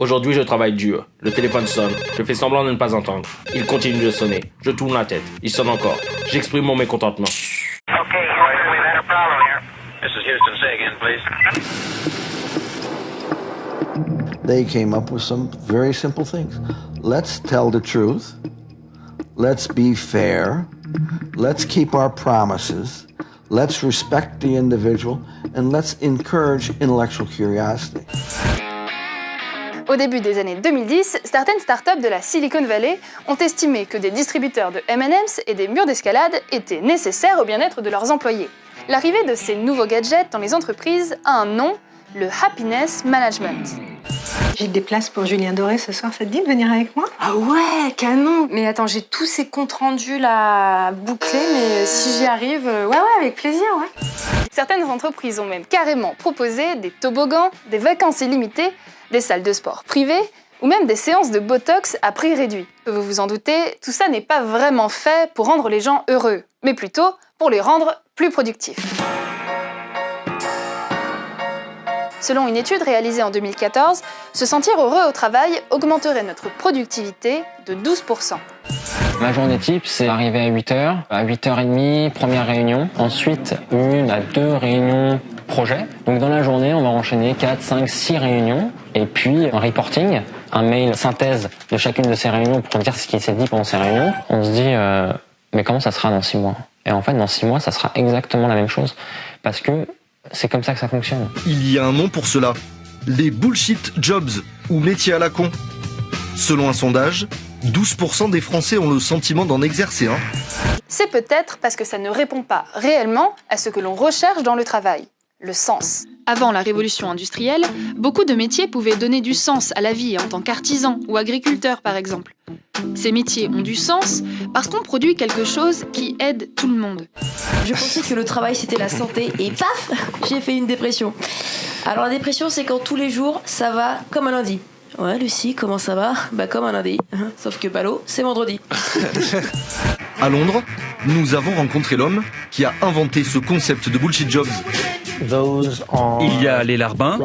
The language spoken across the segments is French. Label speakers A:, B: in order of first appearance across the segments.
A: Aujourd'hui, je travaille dur. Le téléphone sonne. Je fais semblant de ne pas entendre. Il continue de sonner. Je tourne la tête. Il sonne encore. J'exprime mon mécontentement.
B: Okay, Houston, we've had a problem here. This is Houston. Say again, please.
C: They came up with some very simple things. Let's tell the truth. Let's be fair. Let's keep our promises. Let's respect the individual. And let's encourage intellectual curiosity.
D: Au début des années 2010, certaines startups de la Silicon Valley ont estimé que des distributeurs de M&M's et des murs d'escalade étaient nécessaires au bien-être de leurs employés. L'arrivée de ces nouveaux gadgets dans les entreprises a un nom, le Happiness Management.
E: J'ai des places pour Julien Doré ce soir, ça te dit de venir avec moi?
F: Ah ouais, canon! Mais attends, j'ai tous ces comptes rendus là bouclés, mais si j'y arrive, ouais, avec plaisir, ouais.
D: Certaines entreprises ont même carrément proposé des toboggans, des vacances illimitées, des salles de sport privées ou même des séances de Botox à prix réduit. Vous vous en doutez, tout ça n'est pas vraiment fait pour rendre les gens heureux, mais plutôt pour les rendre plus productifs. Selon une étude réalisée en 2014, se sentir heureux au travail augmenterait notre productivité de 12%.
G: Ma journée type, c'est arriver à 8h, à 8h30, première réunion, ensuite 1 à 2 réunions projet. Donc dans la journée, on va enchaîner 4, 5, 6 réunions et puis un reporting, un mail synthèse de chacune de ces réunions pour dire ce qui s'est dit pendant ces réunions. On se dit, mais comment ça sera dans 6 mois? Et en fait, dans 6 mois, ça sera exactement la même chose parce que c'est comme ça que ça fonctionne.
H: Il y a un nom pour cela, les bullshit jobs ou métiers à la con. Selon un sondage, 12% des Français ont le sentiment d'en exercer un.
D: C'est peut-être parce que ça ne répond pas réellement à ce que l'on recherche dans le travail, le sens. Avant la révolution industrielle, beaucoup de métiers pouvaient donner du sens à la vie en tant qu'artisan ou agriculteur par exemple. Ces métiers ont du sens parce qu'on produit quelque chose qui aide tout le monde.
I: Je pensais que le travail c'était la santé et paf, j'ai fait une dépression. Alors la dépression c'est quand tous les jours ça va comme un lundi. Ouais Lucie, comment ça va? Bah comme un lundi, sauf que ballot, c'est vendredi.
H: À Londres, nous avons rencontré l'homme qui a inventé ce concept de bullshit jobs.
J: Il y a les larbins,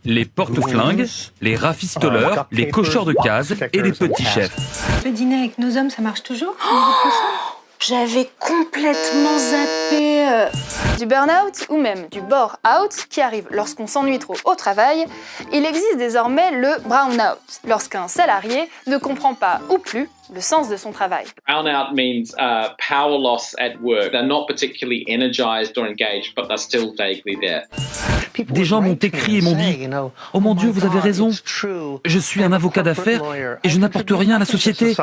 J: les porte-flingues, les rafistoleurs, les cocheurs de cases et les petits chefs.
E: Le dîner avec nos hommes, ça marche toujours?
F: J'avais complètement zappé.
D: Du burn-out ou même du bore-out qui arrive lorsqu'on s'ennuie trop au travail, il existe désormais le brown-out, lorsqu'un salarié ne comprend pas ou plus le sens de son travail.
K: Brown-out means power loss at work. They're not particularly energized or engaged, but they're still vaguely there.
J: Des gens m'ont écrit et m'ont dit « Oh mon Dieu, vous avez raison, je suis un avocat d'affaires et je n'apporte rien à la société.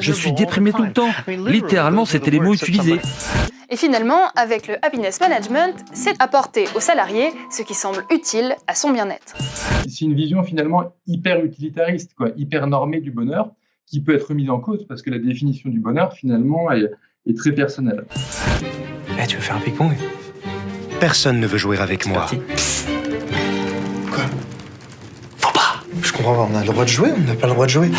J: Je suis déprimé tout le temps. » Littéralement, c'était les mots utilisés.
D: Et finalement, avec le happiness management, c'est apporter au salarié ce qui semble utile à son bien-être.
L: C'est une vision finalement hyper utilitariste, hyper normée du bonheur, qui peut être remise en cause parce que la définition du bonheur finalement est très personnelle.
M: Tu veux faire un ping-pong? Personne ne veut jouer avec moi. Quoi? Faut pas. Je comprends pas, on a le droit de jouer, on n'a pas le droit de jouer.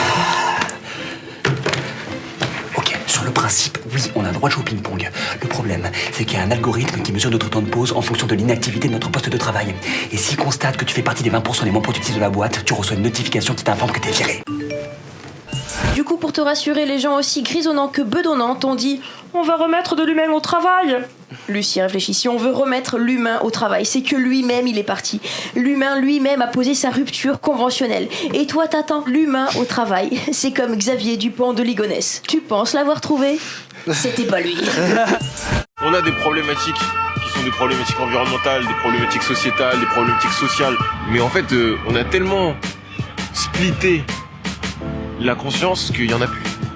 N: Ok, sur le principe, oui, on a le droit de jouer au ping-pong. Le problème, c'est qu'il y a un algorithme qui mesure notre temps de pause en fonction de l'inactivité de notre poste de travail. Et s'il constate que tu fais partie des 20% les moins productifs de la boîte, tu reçois une notification qui t'informe que t'es viré.
I: Du coup, pour te rassurer, les gens aussi grisonnants que bedonnants t'ont dit « On va remettre de l'humain au travail !» Lucie réfléchit, si on veut remettre l'humain au travail, c'est que lui-même il est parti. L'humain lui-même a posé sa rupture conventionnelle. Et toi t'attends l'humain au travail. C'est comme Xavier Dupont de Ligonnès. Tu penses l'avoir trouvé? C'était pas lui.
O: On a des problématiques qui sont des problématiques environnementales, des problématiques sociétales, des problématiques sociales. Mais en fait, on a tellement splitté la conscience qu'il y en a plus.